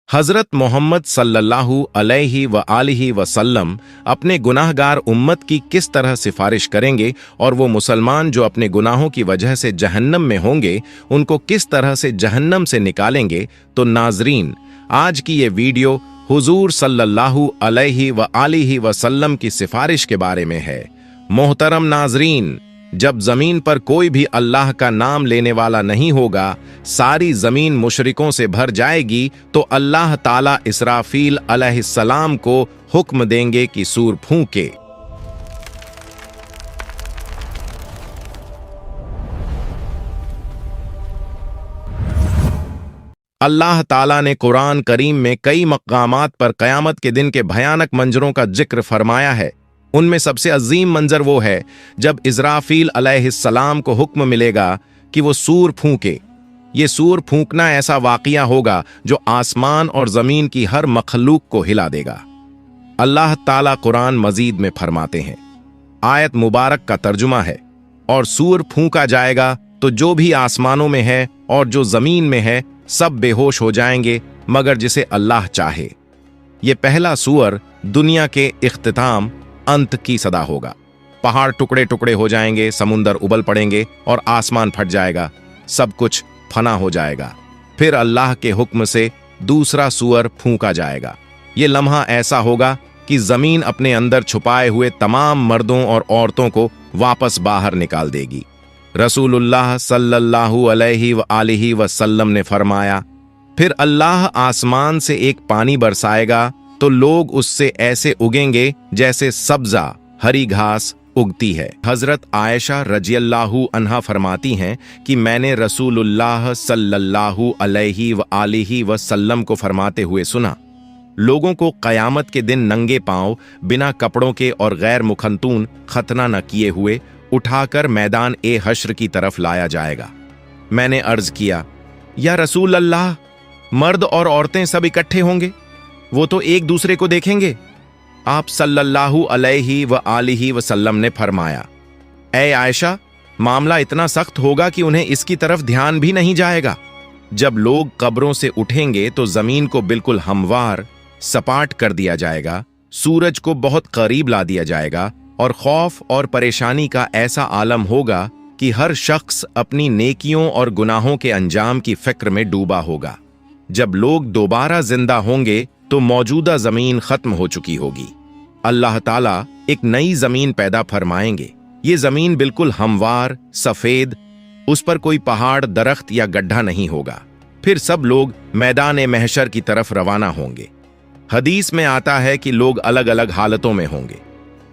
हजरत मोहम्मद सल्लल्लाहु अलैहि व आलिहि वसल्लम अपने गुनाहगार उम्मत की किस तरह सिफारिश करेंगे और वो मुसलमान जो अपने गुनाहों की वजह से जहन्नम में होंगे उनको किस तरह से जहन्नम से निकालेंगे। तो नाजरीन, आज की ये वीडियो हुजूर सल्लल्लाहु अलैहि व आलिहि वसल्लम की सिफारिश के बारे में है। मोहतरम नाजरीन, जब जमीन पर कोई भी अल्लाह का नाम लेने वाला नहीं होगा, सारी जमीन मुशरिकों से भर जाएगी, तो अल्लाह ताला इसराफील अलैहिस्सलाम को हुक्म देंगे कि सूर फूंके। अल्लाह ताला ने कुरान करीम में कई मकामात पर कयामत के दिन के भयानक मंजरों का जिक्र फरमाया है। उनमें सबसे अजीम मंजर वो है जब इज़राफील अलैहिस्सलाम को हुक्म मिलेगा कि वो सूर फूंके। ये सूर फूंकना ऐसा वाक़िया होगा जो आसमान और ज़मीन की हर मखलूक को हिला देगा। अल्लाह ताला कुरान मजीद में फरमाते हैं, आयत मुबारक का तर्जुमा है, और सूर फूंका जाएगा तो जो भी आसमानों में है और जो ज़मीन में है सब बेहोश हो जाएंगे मगर जिसे अल्लाह चाहे। ये पहला सूअर दुनिया के इख्तिताम अंत की सदा होगा। पहाड़ टुकड़े टुकड़े हो जाएंगे, समुंदर उबल पड़ेंगे और आसमान फट जाएगा, सब कुछ फना हो जाएगा। फिर अल्लाह के हुक्म से दूसरा सूअर फूंका जाएगा। ये लम्हा ऐसा होगा कि जमीन अपने अंदर छुपाए हुए तमाम मर्दों और औरतों को वापस बाहर निकाल देगी। रसूलुल्लाह सल्लल्लाहु अलैहि व आलिहि वसल्लम ने फरमाया, फिर अल्लाह आसमान से एक पानी बरसाएगा तो लोग उससे ऐसे उगेंगे जैसे सब्जा हरी घास उगती है। हजरत आयशा रजियल्लाहु अन्हा फरमाती हैं कि मैंने रसूलुल्लाह सल्लल्लाहु अलैहि व आलिहि वसल्लम को फरमाते हुए सुना, लोगों को कयामत के दिन नंगे पांव बिना कपड़ों के और गैर मुखंतून खतना न किए हुए उठाकर मैदान ए हश्र की तरफ लाया जाएगा। मैंने अर्ज किया, या रसूल अल्लाह, मर्द और औरतें सब इकट्ठे होंगे, वो तो एक दूसरे को देखेंगे। आप सल्लल्लाहु अलैहि व आलिहि वसल्लम ने फरमाया, ऐ आयशा, मामला इतना सख्त होगा कि उन्हें इसकी तरफ ध्यान भी नहीं जाएगा। जब लोग कब्रों से उठेंगे तो जमीन को बिल्कुल हमवार सपाट कर दिया जाएगा, सूरज को बहुत करीब ला दिया जाएगा और खौफ और परेशानी का ऐसा आलम होगा कि हर शख्स अपनी नेकियों और गुनाहों के अंजाम की फिक्र में डूबा होगा। जब लोग दोबारा जिंदा होंगे तो मौजूदा जमीन खत्म हो चुकी होगी। अल्लाह ताला एक नई जमीन पैदा फरमाएंगे। ये जमीन बिल्कुल हमवार सफेद, उस पर कोई पहाड़ दरख्त या गड्ढा नहीं होगा। फिर सब लोग मैदान महशर की तरफ रवाना होंगे। हदीस में आता है कि लोग अलग अलग हालतों में होंगे।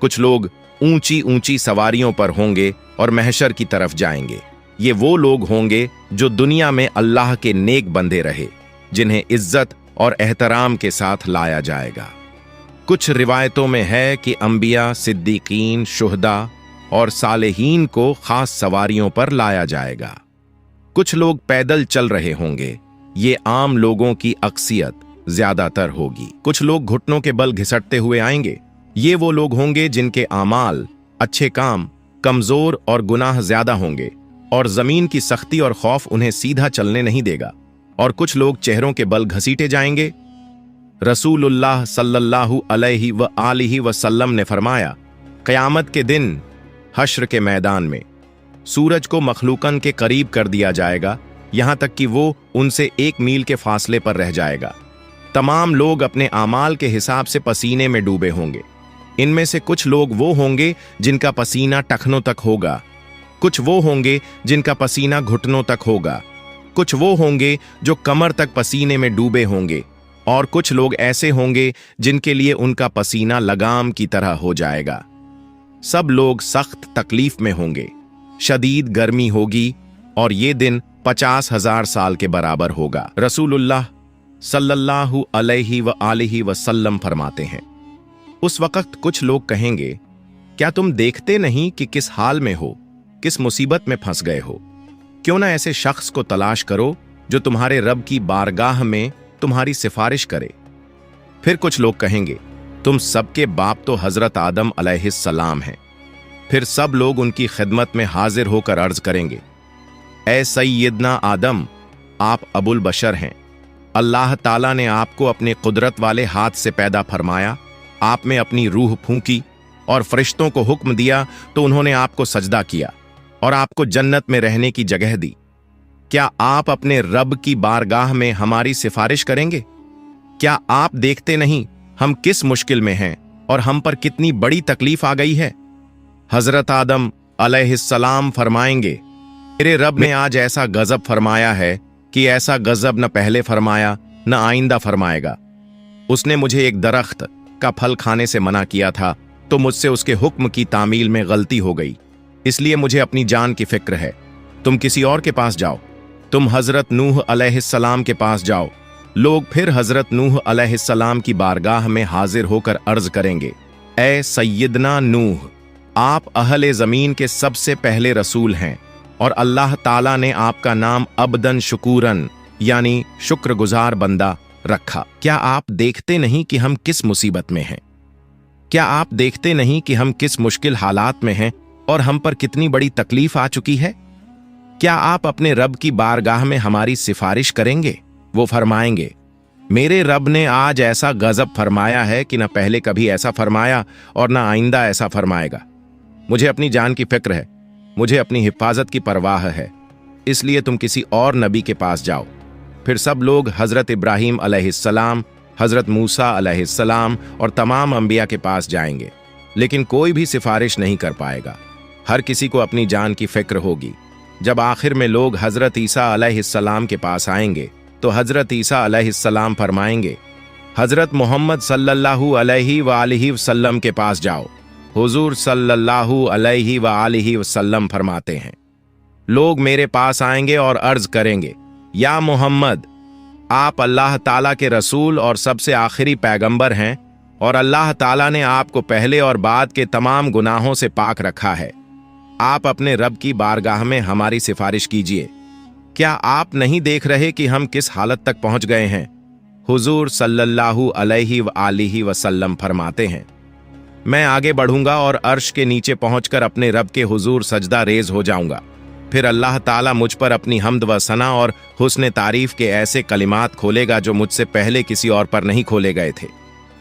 कुछ लोग ऊंची ऊंची सवारियों पर होंगे और महशर की तरफ जाएंगे। ये वो लोग होंगे जो दुनिया में अल्लाह के नेक बंदे रहे, जिन्हें इज्जत और एहतराम के साथ लाया जाएगा। कुछ रिवायतों में है कि अंबिया, सिद्दीकीन, शुहदा और सालेहीन को खास सवारियों पर लाया जाएगा। कुछ लोग पैदल चल रहे होंगे। ये आम लोगों की अक्सियत ज्यादातर होगी। कुछ लोग घुटनों के बल घिसटते हुए आएंगे। ये वो लोग होंगे जिनके आमाल, अच्छे काम कमजोर और गुनाह ज्यादा होंगे और जमीन की सख्ती और खौफ उन्हें सीधा चलने नहीं देगा। और कुछ लोग चेहरों के बल घसीटे जाएंगे। रसूलुल्लाह सल्लल्लाहु अलैहि व आलिहि वसल्लम ने फरमाया, क़यामत के दिन हश्र के मैदान में सूरज को मखलूकन के करीब कर दिया जाएगा, यहां तक कि वो उनसे 1 मील के फासले पर रह जाएगा। तमाम लोग अपने आमाल के हिसाब से पसीने में डूबे होंगे। इनमें से कुछ लोग वो होंगे जिनका पसीना टखनों तक होगा, कुछ वो होंगे जिनका पसीना घुटनों तक होगा, कुछ वो होंगे जो कमर तक पसीने में डूबे होंगे, और कुछ लोग ऐसे होंगे जिनके लिए उनका पसीना लगाम की तरह हो जाएगा। सब लोग सख्त तकलीफ में होंगे, शदीद गर्मी होगी और ये दिन 50,000 साल के बराबर होगा। रसूलुल्लाह सल्लल्लाहु अलैहि व आलिहि वसल्लम फरमाते हैं, उस वक्त कुछ लोग कहेंगे, क्या तुम देखते नहीं कि किस हाल में हो, किस मुसीबत में फंस गए हो? क्यों ना ऐसे शख्स को तलाश करो जो तुम्हारे रब की बारगाह में तुम्हारी सिफारिश करे। फिर कुछ लोग कहेंगे, तुम सबके बाप तो हजरत आदम अलैहिस्सलाम हैं। फिर सब लोग उनकी खिदमत में हाजिर होकर अर्ज करेंगे, ए सैयदना आदम, आप अबुल बशर हैं। अल्लाह ताला ने आपको अपने कुदरत वाले हाथ से पैदा फरमाया, आप में अपनी रूह फूंकी और फरिश्तों को हुक्म दिया तो उन्होंने आपको सजदा किया और आपको जन्नत में रहने की जगह दी। क्या आप अपने रब की बारगाह में हमारी सिफारिश करेंगे? क्या आप देखते नहीं हम किस मुश्किल में हैं और हम पर कितनी बड़ी तकलीफ आ गई है? हजरत आदम अलैहिस्सलाम फरमाएंगे, मेरे रब ने आज ऐसा गजब फरमाया है कि ऐसा गजब न पहले फरमाया न आइंदा फरमाएगा। उसने मुझे एक दरख्त का फल खाने से मना किया था तो मुझसे उसके हुक्म की तामील में गलती हो गई, इसलिए मुझे अपनी जान की फिक्र है। तुम किसी और के पास जाओ, तुम हजरत नूह अलैहिस्सलाम के पास जाओ। लोग फिर हजरत नूह अलैहिस्सलाम की बारगाह में हाजिर होकर अर्ज करेंगे, ए सैयदना नूह, आप अहले जमीन के सबसे पहले रसूल हैं और अल्लाह ताला ने आपका नाम अब्दन शुकूरन यानी शुक्रगुजार बंदा रखा। क्या आप देखते नहीं कि हम किस मुसीबत में हैं? क्या आप देखते नहीं कि हम किस मुश्किल हालात में हैं और हम पर कितनी बड़ी तकलीफ आ चुकी है? क्या आप अपने रब की बारगाह में हमारी सिफारिश करेंगे? वो फरमाएंगे, मेरे रब ने आज ऐसा गजब फरमाया है कि न पहले कभी ऐसा फरमाया और न आइंदा ऐसा फरमाएगा। मुझे अपनी जान की फिक्र है, मुझे अपनी हिफाजत की परवाह है, इसलिए तुम किसी और नबी के पास जाओ। फिर सब लोग हजरत इब्राहीम अलैहिस्सलाम, हजरत मूसा अलैहिस्सलाम और तमाम अंबिया के पास जाएंगे, लेकिन कोई भी सिफारिश नहीं कर पाएगा। हर किसी को अपनी जान की फिक्र होगी। जब आखिर में लोग हजरत ईसा अलैहिस्सलाम के पास आएंगे तो हजरत ईसा अलैहिस्सलाम फरमाएंगे, हजरत मोहम्मद सल्लल्लाहु अलैहि वालिहि वसल्लम के पास जाओ। हुजूर सल्लल्लाहु अलैहि वालिहि वसल्लम फरमाते हैं, लोग मेरे पास आएंगे और अर्ज करेंगे, या मोहम्मद, आप अल्लाह ताला के रसूल और सबसे आखिरी पैगंबर हैं और अल्लाह ताला ने आपको पहले और बाद के तमाम गुनाहों से पाक रखा है। आप अपने रब की बारगाह में हमारी सिफारिश कीजिए। क्या आप नहीं देख रहे कि हम किस हालत तक पहुंच गए हैं? हुजूर सल्लल्लाहु अलैहि वालिहि वसल्लम फरमाते हैं, मैं आगे बढ़ूंगा और अर्श के नीचे पहुंचकर अपने रब के हुजूर सजदा रेज हो जाऊंगा। फिर अल्लाह ताला मुझ पर अपनी हम्द व सना और हुस्न तारीफ के ऐसे कलिमात खोलेगा जो मुझसे पहले किसी और पर नहीं खोले गए थे।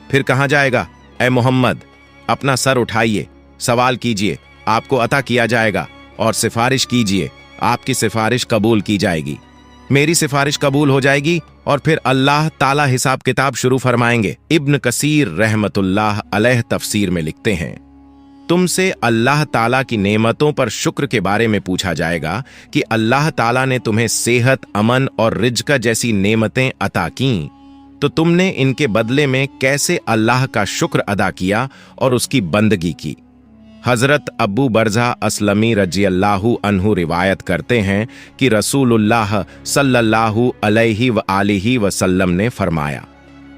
फिर कहा जाएगा, ए मोहम्मद, अपना सर उठाइए, सवाल कीजिए, आपको अता किया जाएगा, और सिफारिश कीजिए, आपकी सिफारिश कबूल की जाएगी। मेरी सिफारिश कबूल हो जाएगी और फिर अल्लाह ताला हिसाब किताब शुरू फरमाएंगे। इब्न कसीर रहमतुल्लाह अलैह तफसीर में लिखते हैं, तुमसे अल्लाह ताला की नेमतों पर शुक्र के बारे में पूछा जाएगा कि अल्लाह ताला ने तुम्हें सेहत, अमन और रिज्क जैसी नेमतें अता कीं, तो तुमने इनके बदले में कैसे अल्लाह का शुक्र अदा किया और उसकी बंदगी की। हजरत अबू बरज़ा असलमी रज़ियल्लाहु अन्हु रिवायत करते हैं कि रसूलुल्लाह सल्लल्लाहु अलैहि वालिहि वसल्लम ने फरमाया,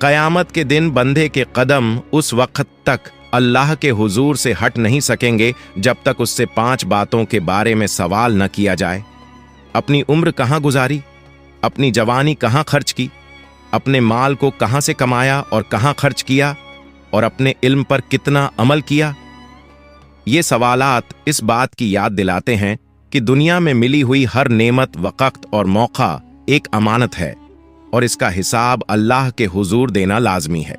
क़यामत के दिन बंदे के कदम उस वक्त तक अल्लाह के हुजूर से हट नहीं सकेंगे जब तक उससे 5 बातों के बारे में सवाल न किया जाए। अपनी उम्र कहाँ गुजारी, अपनी जवानी कहाँ खर्च की, अपने माल को कहाँ से कमाया और कहाँ खर्च किया, और अपने इल्म पर कितना अमल किया। ये सवालात इस बात की याद दिलाते हैं कि दुनिया में मिली हुई हर नेमत, वक़्त और मौका एक अमानत है और इसका हिसाब अल्लाह के हुजूर देना लाजमी है।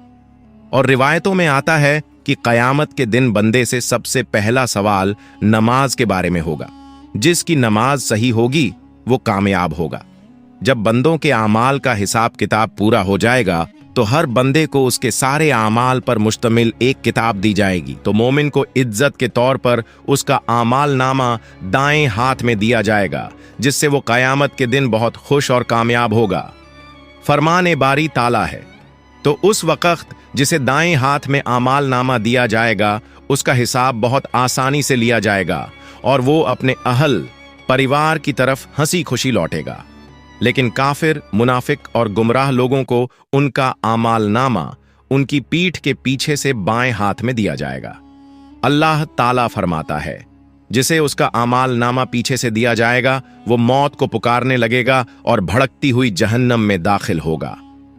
और रिवायतों में आता है कि क़यामत के दिन बंदे से सबसे पहला सवाल नमाज के बारे में होगा। जिसकी नमाज सही होगी वो कामयाब होगा। जब बंदों के आमाल का हिसाब किताब पूरा हो जाएगा तो हर बंदे को उसके सारे आमाल पर मुश्तमिल एक किताब दी जाएगी। तो मोमिन को इज्जत के तौर पर उसका आमाल नामा दाएं हाथ में दिया जाएगा, जिससे वो क़यामत के दिन बहुत खुश और कामयाब होगा। फरमान बारी ताला है, तो उस वक़्त जिसे दाएं हाथ में आमाल नामा दिया जाएगा उसका हिसाब बहुत आसानी से लिया जाएगा और वो अपने अहल परिवार की तरफ हंसी खुशी लौटेगा। लेकिन काफिर, मुनाफिक और गुमराह लोगों को उनका आमाल नामा उनकी पीठ के पीछे से बाएं हाथ में दिया जाएगा। अल्लाह ताला फरमाता है, जिसे उसका आमाल नामा पीछे से दिया जाएगा वो मौत को पुकारने लगेगा और भड़कती हुई जहन्नम में दाखिल होगा।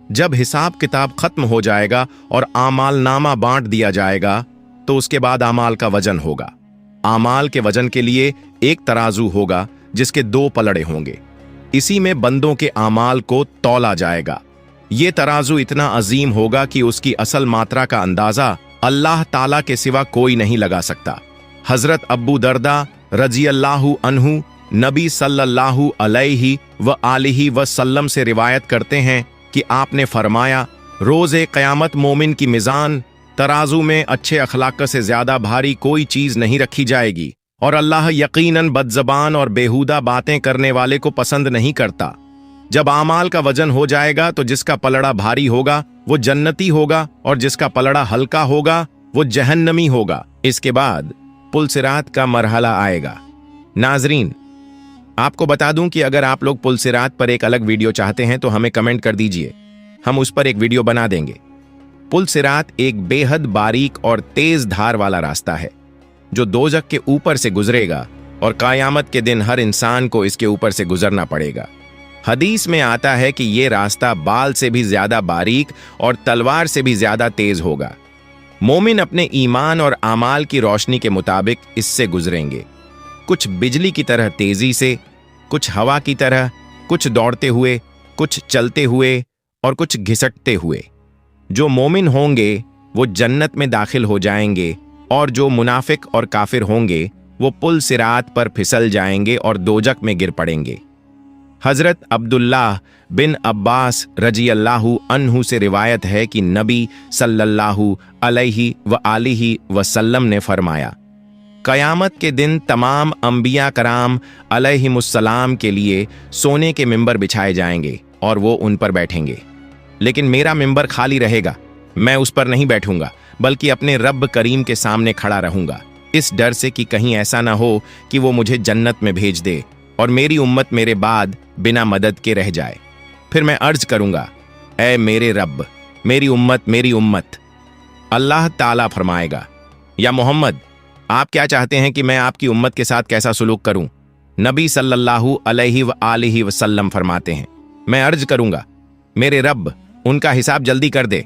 जब हिसाब किताब खत्म हो जाएगा और आमाल नामा बांट दिया जाएगा तो उसके बाद आमाल का वजन होगा। आमाल के वजन के लिए एक तराजू होगा जिसके 2 पलड़े होंगे। इसी में बंदों के आमाल को तौला जाएगा। ये तराजू इतना अजीम होगा कि उसकी असल मात्रा का अंदाजा अल्लाह ताला के सिवा कोई नहीं लगा सकता। हजरत अब्बू दर्दा रजी अल्लाहु अन्हु नबी सल्लल्लाहु अलैहि व आलिहि वसल्लम से रिवायत करते हैं कि आपने फरमाया, रोज़े क़यामत मोमिन की मिज़ान तराजू में अच्छे अखलाक से ज्यादा भारी कोई चीज नहीं रखी जाएगी, और अल्लाह यकीनन बदज़बान और बेहुदा बातें करने वाले को पसंद नहीं करता। जब आमाल का वजन हो जाएगा तो जिसका पलड़ा भारी होगा वो जन्नती होगा और जिसका पलड़ा हल्का होगा वो जहन्नमी होगा। इसके बाद पुलसिरात का मरहला आएगा। नाजरीन, आपको बता दूं कि अगर आप लोग पुलसिरात पर एक अलग वीडियो चाहते हैं तो हमें कमेंट कर दीजिए, हम उस पर एक वीडियो बना देंगे। पुलसिरात एक बेहद बारीक और तेज धार वाला रास्ता है जो दोजख के ऊपर से गुजरेगा और क़यामत के दिन हर इंसान को इसके ऊपर से गुजरना पड़ेगा। हदीस में आता है कि ये रास्ता बाल से भी ज्यादा बारीक और तलवार से भी ज्यादा तेज होगा। मोमिन अपने ईमान और आमाल की रोशनी के मुताबिक इससे गुजरेंगे, कुछ बिजली की तरह तेजी से, कुछ हवा की तरह, कुछ दौड़ते हुए, कुछ चलते हुए और कुछ घिसटते हुए। जो मोमिन होंगे वो जन्नत में दाखिल हो जाएंगे और जो मुनाफिक और काफिर होंगे वो पुल सिरात पर फिसल जाएंगे और दोजक में गिर पड़ेंगे। हजरत अब्दुल्लाह बिन अब्बास रजी अल्लाहु अन्हु से रिवायत है कि नबी सल्लल्लाहु अलैहि व आलिहि वसल्लम ने फरमाया, क़यामत के दिन तमाम अंबिया कराम अलैहिमुस्सलाम के लिए सोने के मिंबर बिछाए जाएंगे और वो उन पर बैठेंगे, लेकिन मेरा मिंबर खाली रहेगा। मैं उस पर नहीं बैठूंगा बल्कि अपने रब करीम के सामने खड़ा रहूंगा, इस डर से कि कहीं ऐसा ना हो कि वो मुझे जन्नत में भेज दे और मेरी उम्मत मेरे बाद बिना मदद के रह जाए। फिर मैं अर्ज करूंगा, ऐ मेरे रब, मेरी उम्मत। अल्लाह ताला फरमाएगा, या मोहम्मद, आप क्या चाहते हैं कि मैं आपकी उम्मत के साथ कैसा सुलूक करूं? नबी सल्लल्लाहु अलैहि व आलिहि वसल्लम फरमाते हैं, मैं अर्ज करूंगा, मेरे रब, उनका हिसाब जल्दी कर दे।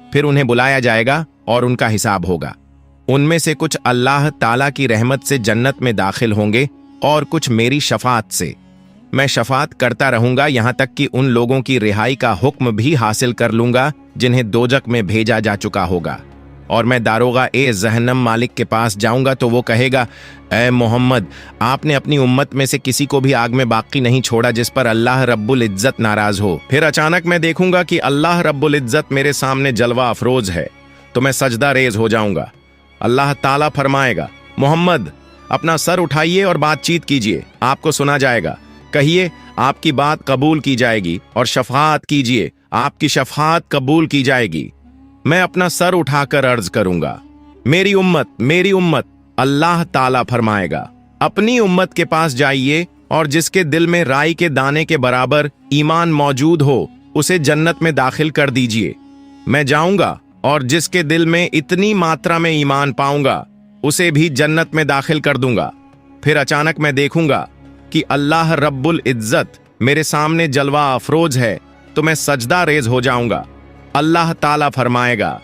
फिर उन्हें बुलाया जाएगा और उनका हिसाब होगा। उनमें से कुछ अल्लाह ताला की रहमत से जन्नत में दाखिल होंगे और कुछ मेरी शफात से। मैं शफात करता रहूंगा यहां तक कि उन लोगों की रिहाई का हुक्म भी हासिल कर लूंगा जिन्हें दोजक में भेजा जा चुका होगा। और मैं दारोगा ए जहन्नम मालिक के पास जाऊंगा तो वो कहेगा, ऐ मोहम्मद, आपने अपनी उम्मत में से किसी को भी आग में बाकी नहीं छोड़ा जिस पर अल्लाह रब्बुल इज्जत नाराज हो। फिर अचानक मैं देखूंगा कि अल्लाह रब्बुल इज्जत मेरे सामने जलवा अफरोज है, तो मैं सजदा रेज हो जाऊंगा। अल्लाह ताला फरमाएगा, मोहम्मद, अपना सर उठाइए और बातचीत कीजिए, आपको सुना जाएगा। कहिए, आपकी बात कबूल की जाएगी, और शफात कीजिए, आपकी शफात कबूल की जाएगी। मैं अपना सर उठाकर अर्ज करूंगा, मेरी उम्मत। अल्लाह ताला फरमाएगा, अपनी उम्मत के पास जाइए और जिसके दिल में राई के दाने के बराबर ईमान मौजूद हो उसे जन्नत में दाखिल कर दीजिए। मैं जाऊंगा और जिसके दिल में इतनी मात्रा में ईमान पाऊंगा उसे भी जन्नत में दाखिल कर दूंगा। फिर अचानक मैं देखूंगा कि अल्लाह रब्बुल इज्जत मेरे सामने जलवा अफरोज है, तो मैं सजदा रेज हो जाऊंगा। अल्लाह ताला फरमाएगा,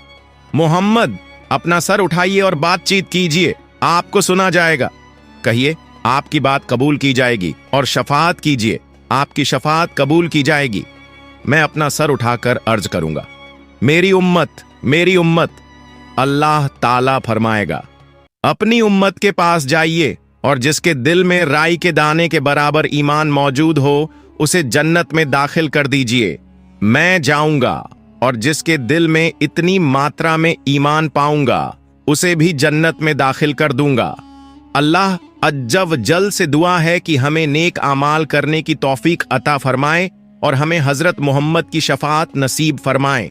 मोहम्मद, अपना सर उठाइए और बातचीत कीजिए, आपको सुना जाएगा। कहिए, आपकी बात कबूल की जाएगी, और शफात कीजिए, आपकी शफात कबूल की जाएगी। मैं अपना सर उठाकर अर्ज करूंगा, मेरी उम्मत। अल्लाह ताला फरमाएगा, अपनी उम्मत के पास जाइए और जिसके दिल में राई के दाने के बराबर ईमान मौजूद हो उसे जन्नत में दाखिल कर दीजिए। मैं जाऊंगा और जिसके दिल में इतनी मात्रा में ईमान पाऊंगा उसे भी जन्नत में दाखिल कर दूंगा। अल्लाह अज्जव जल से दुआ है कि हमें नेक आमाल करने की तौफीक अता फरमाए और हमें हजरत मोहम्मद की शफात नसीब फरमाए।